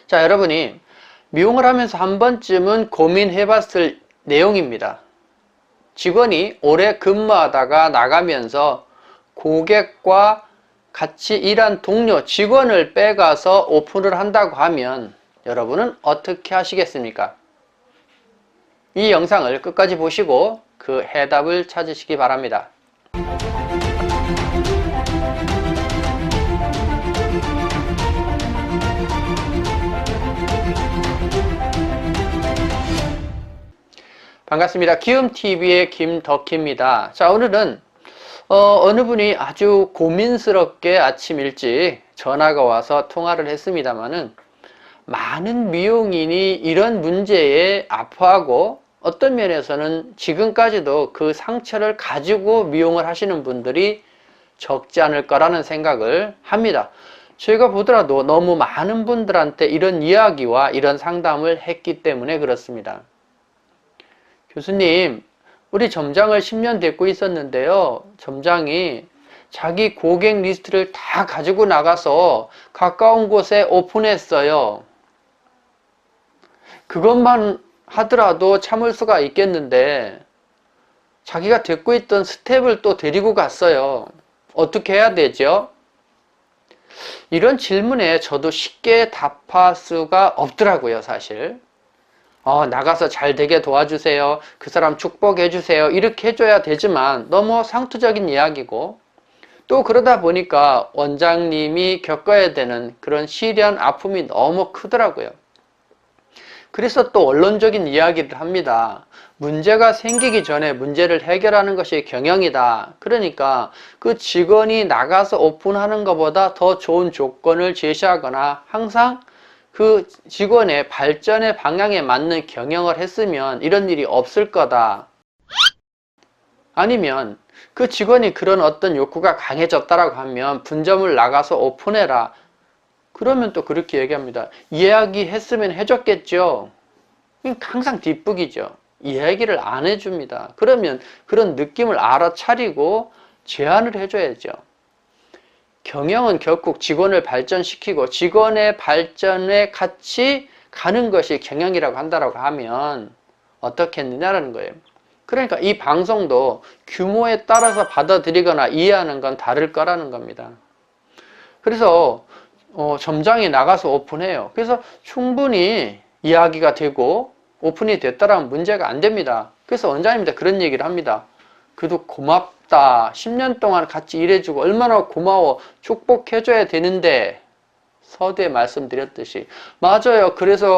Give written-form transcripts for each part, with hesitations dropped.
자, 여러분이 미용을 하면서 한 번쯤은 고민해 봤을 내용입니다. 직원이 오래 근무하다가 나가면서 고객과 같이 일한 동료, 직원을 빼가서 오픈을 한다고 하면 여러분은 어떻게 하시겠습니까? 이 영상을 끝까지 보시고 그 해답을 찾으시기 바랍니다. 반갑습니다. 키움TV의 김덕희입니다. 자, 오늘은 어느 분이 아주 고민스럽게 아침 일찍 전화가 와서 통화를 했습니다마는 많은 미용인이 이런 문제에 아파하고 어떤 면에서는 지금까지도 그 상처를 가지고 미용을 하시는 분들이 적지 않을 거라는 생각을 합니다. 제가 보더라도 너무 많은 분들한테 이런 이야기와 이런 상담을 했기 때문에 그렇습니다. 교수님, 우리 점장을 10년 데리고 있었는데요. 점장이 자기 고객 리스트를 다 가지고 나가서 가까운 곳에 오픈했어요. 그것만 하더라도 참을 수가 있겠는데 자기가 데리고 있던 스텝을 또 데리고 갔어요. 어떻게 해야 되죠? 이런 질문에 저도 쉽게 답할 수가 없더라고요, 사실. 나가서 잘 되게 도와주세요. 그 사람 축복해 주세요. 이렇게 해줘야 되지만 너무 상투적인 이야기고 또 그러다 보니까 원장님이 겪어야 되는 그런 시련, 아픔이 너무 크더라고요. 그래서 또 원론적인 이야기를 합니다. 문제가 생기기 전에 문제를 해결하는 것이 경영이다. 그러니까 그 직원이 나가서 오픈하는 것보다 더 좋은 조건을 제시하거나 항상 그 직원의 발전의 방향에 맞는 경영을 했으면 이런 일이 없을 거다. 아니면 그 직원이 그런 어떤 욕구가 강해졌다라고 하면 분점을 나가서 오픈해라. 그러면 또 그렇게 얘기합니다. 이야기했으면 해줬겠죠. 항상 뒷북이죠. 이야기를 안 해줍니다. 그러면 그런 느낌을 알아차리고 제안을 해줘야죠. 경영은 결국 직원을 발전시키고 직원의 발전에 같이 가는 것이 경영이라고 한다고 하면 어떻게 했느냐라는 거예요. 그러니까 이 방송도 규모에 따라서 받아들이거나 이해하는 건 다를 거라는 겁니다. 그래서 점장이 나가서 오픈해요. 그래서 충분히 이야기가 되고 오픈이 됐다라면 문제가 안 됩니다. 그래서 원장님한테 그런 얘기를 합니다. 그래도 고맙다. 10년 동안 같이 일해주고 얼마나 고마워. 축복해줘야 되는데 서두에 말씀드렸듯이 맞아요. 그래서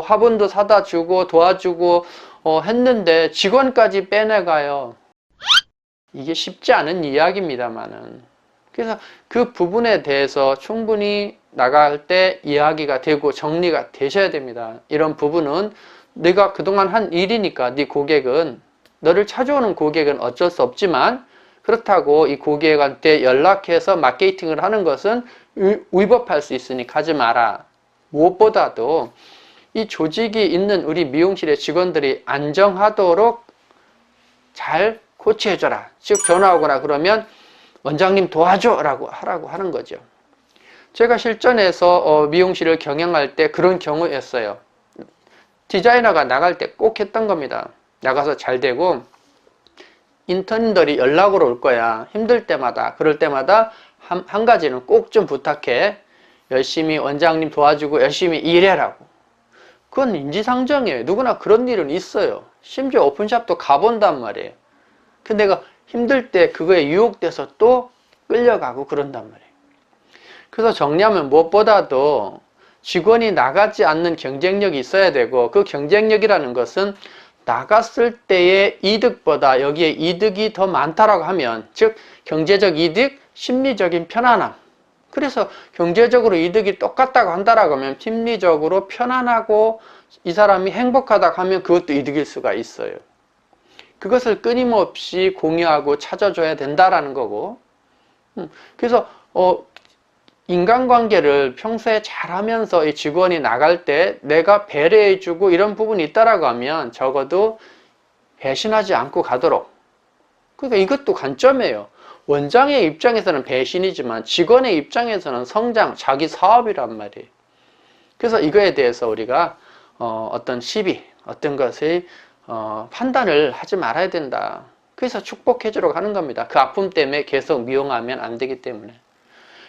화분도 사다 주고 도와주고 했는데 직원까지 빼내가요. 이게 쉽지 않은 이야기입니다만은 그래서 그 부분에 대해서 충분히 나갈 때 이야기가 되고 정리가 되셔야 됩니다. 이런 부분은 네가 그동안 한 일이니까 네 고객은 너를 찾아오는 고객은 어쩔 수 없지만 그렇다고 이 고객한테 연락해서 마케팅을 하는 것은 위법할 수 있으니 하지 마라. 무엇보다도 이 조직이 있는 우리 미용실의 직원들이 안정하도록 잘 코치해줘라. 즉 전화 오거나 그러면 원장님 도와줘 라고 하라고 하는 거죠. 제가 실전에서 미용실을 경영할 때 그런 경우였어요. 디자이너가 나갈 때 꼭 했던 겁니다. 나가서 잘 되고 인턴들이 연락으로 올 거야. 힘들 때마다 그럴 때마다 한 가지는 꼭 좀 부탁해. 열심히 원장님 도와주고 열심히 일해라고. 그건 인지상정이에요. 누구나 그런 일은 있어요. 심지어 오픈샵도 가본단 말이에요. 근데 내가 힘들 때 그거에 유혹돼서 또 끌려가고 그런단 말이에요. 그래서 정리하면 무엇보다도 직원이 나가지 않는 경쟁력이 있어야 되고 그 경쟁력이라는 것은 나갔을 때의 이득보다 여기에 이득이 더 많다라고 하면 즉 경제적 이득, 심리적인 편안함. 그래서 경제적으로 이득이 똑같다고 한다라고 하면 심리적으로 편안하고 이 사람이 행복하다고 하면 그것도 이득일 수가 있어요. 그것을 끊임없이 공유하고 찾아줘야 된다라는 거고 그래서 인간관계를 평소에 잘하면서 이 직원이 나갈 때 내가 배려해주고 이런 부분이 있다라고 하면 적어도 배신하지 않고 가도록. 그러니까 이것도 관점이에요. 원장의 입장에서는 배신이지만 직원의 입장에서는 성장, 자기 사업이란 말이에요. 그래서 이거에 대해서 우리가 어떤 시비, 어떤 것의 판단을 하지 말아야 된다. 그래서 축복해 주려고 하는 겁니다. 그 아픔 때문에 계속 미용하면 안 되기 때문에.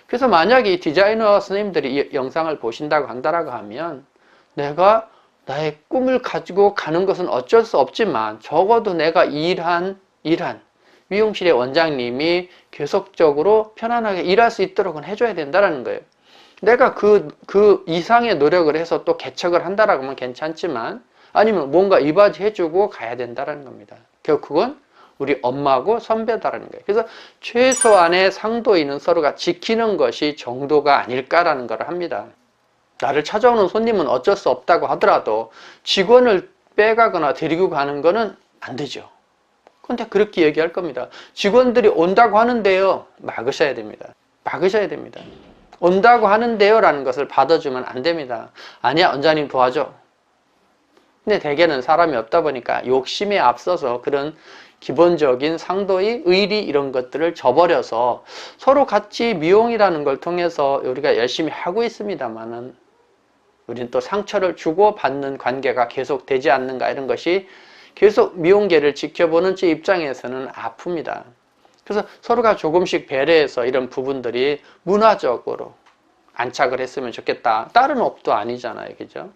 그래서 만약에 이 디자이너 선생님들이 이 영상을 보신다고 한다라고 하면 내가 나의 꿈을 가지고 가는 것은 어쩔 수 없지만 적어도 내가 일한 미용실의 원장님이 계속적으로 편안하게 일할 수 있도록 해줘야 된다는 거예요. 내가 그 이상의 노력을 해서 또 개척을 한다라고 하면 괜찮지만 아니면 뭔가 이바지 해주고 가야 된다는 겁니다. 결국 그건 우리 엄마고 선배다라는 거예요. 그래서 최소한의 상도인은 서로가 지키는 것이 정도가 아닐까라는 걸 합니다. 나를 찾아오는 손님은 어쩔 수 없다고 하더라도 직원을 빼가거나 데리고 가는 거는 안 되죠. 근데 그렇게 얘기할 겁니다. 직원들이 온다고 하는데요. 막으셔야 됩니다. 막으셔야 됩니다. 온다고 하는데요 라는 것을 받아주면 안 됩니다. 아니야, 원장님 도와줘. 근데 대개는 사람이 없다 보니까 욕심에 앞서서 그런 기본적인 상도의 의리 이런 것들을 저버려서 서로 같이 미용이라는 걸 통해서 우리가 열심히 하고 있습니다만은 우리는 또 상처를 주고 받는 관계가 계속 되지 않는가 이런 것이 계속 미용계를 지켜보는 제 입장에서는 아픕니다. 그래서 서로가 조금씩 배려해서 이런 부분들이 문화적으로 안착을 했으면 좋겠다. 다른 업도 아니잖아요. 그죠?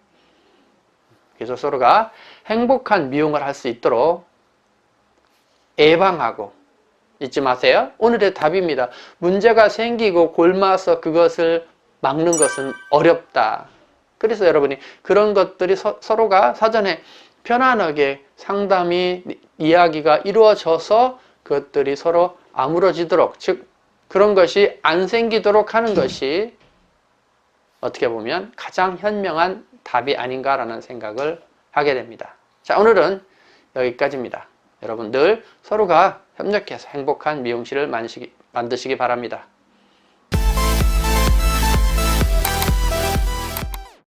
그래서 서로가 행복한 미용을 할 수 있도록 예방하고 잊지 마세요. 오늘의 답입니다. 문제가 생기고 골마서 그것을 막는 것은 어렵다. 그래서 여러분이 그런 것들이 서로가 사전에 편안하게 상담이 이야기가 이루어져서 그것들이 서로 아물어지도록 즉 그런 것이 안 생기도록 하는 것이 어떻게 보면 가장 현명한 답이 아닌가라는 생각을 하게 됩니다. 자, 오늘은 여기까지입니다. 여러분들 서로가 협력해서 행복한 미용실을 만드시기 바랍니다.